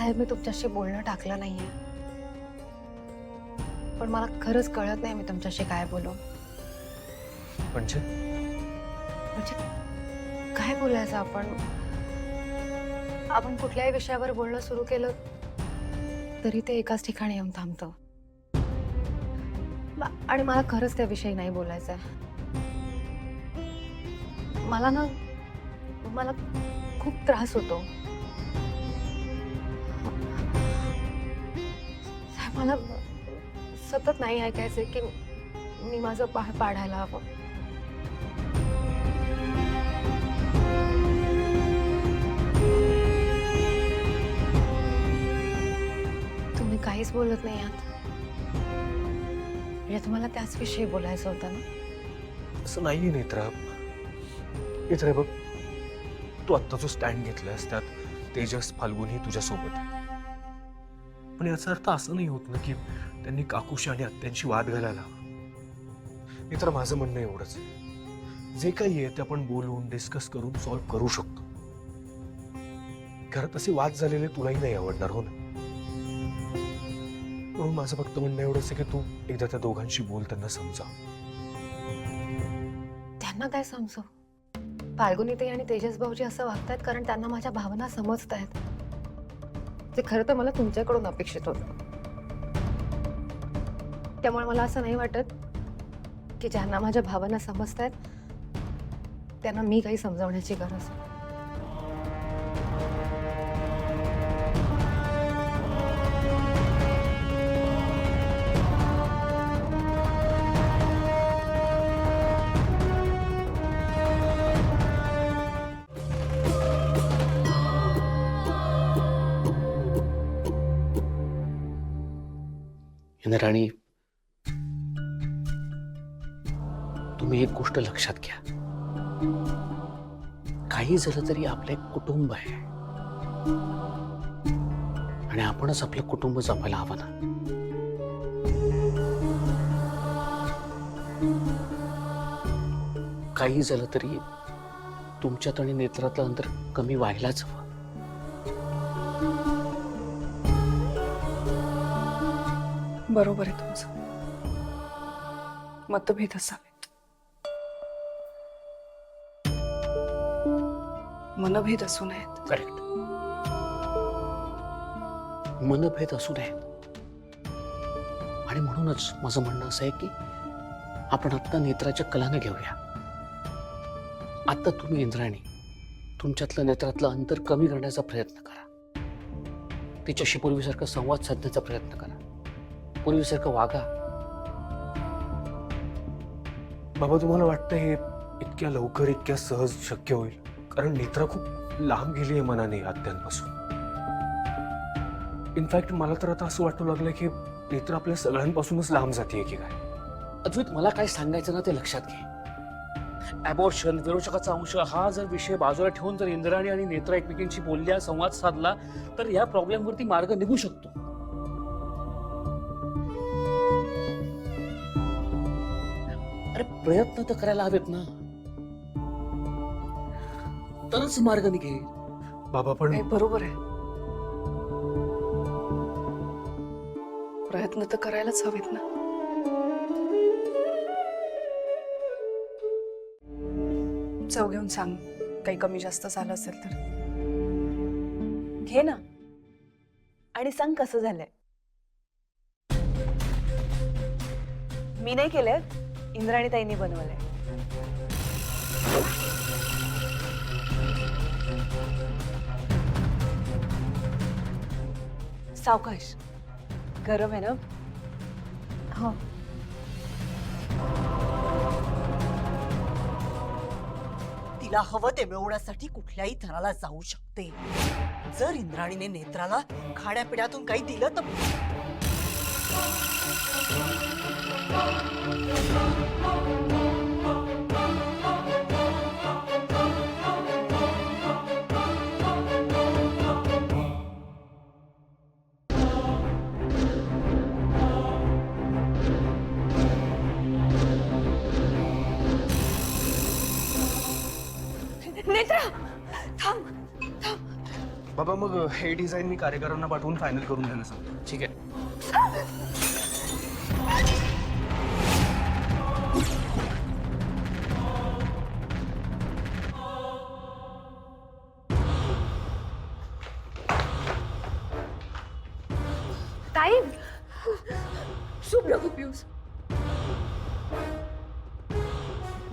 साहेब मी तुमच्याशी बोलणं टाकलं नाहीये, पण मला खरंच कळत नाही मी तुमच्याशी काय बोलू. म्हणजे काय बोलायचं आपण. आपण कुठल्याही विषयावर बोलणं सुरू केलं तरी ते एकाच ठिकाणी येऊन थांबतं. आणि मला खरंच त्याविषयी नाही बोलायचंय. मला खूप त्रास होतो. मला सतत नाही ऐकायचंय की मी माझं बाळ पाडायला हवं. तुम्ही काहीच बोलत नाही आहात. म्हणजे तुम्हाला त्याच विषयी बोलायचं होतं ना? असं नाहीये नेत्रा. नेत्रा बघ, तू आत्ता जो स्टँड घेतलास त्यात तेजस फाल्गुनी तुझ्या सोबत आहे. पण याचा अर्थ असं नाही होत ना की त्यांनी काकूशी आणि आत्यांशी वाद घालायला हवा. नेत्रा माझं म्हणणं एवढंच, जे काही आहे ते आपण बोलून डिस्कस करून सॉल्व्ह करू शकतो. घरात असे वाद झालेले तुलाही नाही आवडणार, हो ना? म्हणून माझं फक्त म्हणणं एवढंच आहे की तू एकदा त्या दोघांशी बोल, त्यांना समजा. त्यांना काय समजू? फाल्गुनीताई आणि तेजस भाऊजी असं वागतायत कारण त्यांना माझ्या भावना समजतायत. ते खरं तर मला तुमच्याकडून अपेक्षित होतं. त्यामुळे मला असं नाही वाटत की ज्यांना माझ्या भावना समजतायत त्यांना मी काही समजावण्याची गरज आहे. इंद्राणी, तुम्ही एक गोष्ट लक्षात घ्या. काही झालं तरी आपलं एक कुटुंब आहे आणि आपणच आपलं कुटुंब जपायला हवं ना. काही झालं तरी तुमच्यात आणि नेत्रातलं अंतर कमी व्हायलाच हवं. बरोबर आहे तुमचं. मतभेद असावेत, मनभेद असू नयेत. करेक्ट. मनभेद असू नये. आणि म्हणूनच माझं म्हणणं असं आहे की आपण आत्ता नेत्राच्या कलानं घेऊया. आत्ता तुम्ही इंद्राणी तुमच्यातलं नेत्रातलं अंतर कमी करण्याचा प्रयत्न करा. तिच्याशी पूर्वीसारखा संवाद साधण्याचा प्रयत्न करा. पूर्वीसारखं वागा. बाबा, तुम्हाला वाटतं हे इतक्या लवकर इतक्या सहज शक्य होईल? कारण नेत्रा खूप लांब गेली आहे मनाने आत्यांपासून. इनफॅक्ट मला तर आता असं वाटू लागलं की नेत्रा आपल्या सगळ्यांपासूनच लांब जाते की काय. अद्वैत, मला काय सांगायचं ना ते लक्षात घे. ॲबॉर्शन, विरोचकाचा अंश हा जर विषय बाजूला ठेवून जर इंद्राणी आणि नेत्रा एकमेकांशी बोलल्या, संवाद साधला तर या प्रॉब्लेमवरती मार्ग निघू शकतो. अरे प्रयत्न तर करायला हवेत ना, तरच मार्ग निघेल. बाबा पण बरोबर आहे. प्रयत्न तर करायलाच हवेत ना. चव घेऊन सांग, काही कमी जास्त झालं असेल तर. घे ना आणि सांग कसं झालंय. मी नाही केलंय, इंद्राणी ताईंनी बनवलंय. सावकाश, गरम आहे ना? हो. तिला हवं ते मिळवण्यासाठी कुठल्याही थराला जाऊ शकते. जर इंद्राणीने नेत्राला खाण्यापिण्यातून काही दिलं तर नेत्रा, थांब थांब. बाबा मग हे डिझाईन मी कार्यकारांना पाठवून फायनल करून द्यायला सांगतो. ठीक आहे. ताई शुभ नको पिऊस.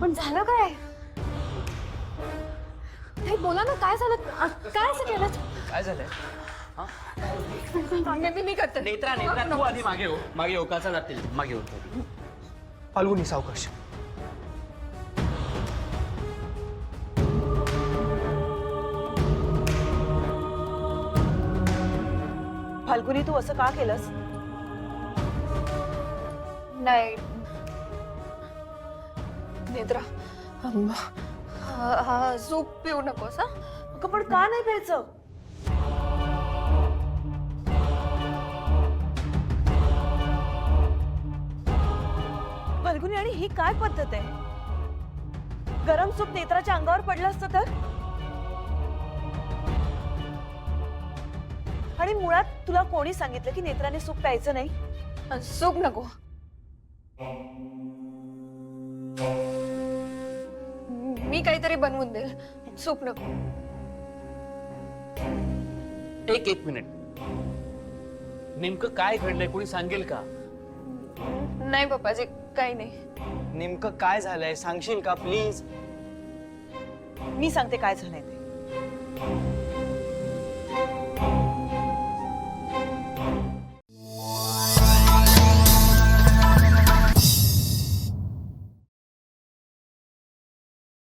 पण झालं काय? ताई बोला ना, काय झालं? काय असं केलं? काय झालंय? मी करते. नेत्रा नेत्रा तू आधी मागे हो काचा जातील मागे हो. फाल्गुनी सावकाश. फाल्गुनी तू असं का केलंस? नाही नेत्रा, हा सूप पिऊ नकोस हा. अगं पण का नाही प्यायचं? फाल्गुनी, आणि ही काय पद्धत आहे? गरम सूप नेत्राच्या अंगावर पडलं असतं तर? आणि मुळात तुला कोणी सांगितलं की नेत्राने सूप प्यायचं नाही? सूप नको. मी काहीतरी बनवून देईल, सूप नको. एक मिनिट. नेमकं काय घडलंय कोणी सांगेल का? नाही पप्पाजी, काही नाही. नेमकं काय झालंय सांगशील का प्लीज? मी सांगते काय झालंय ते.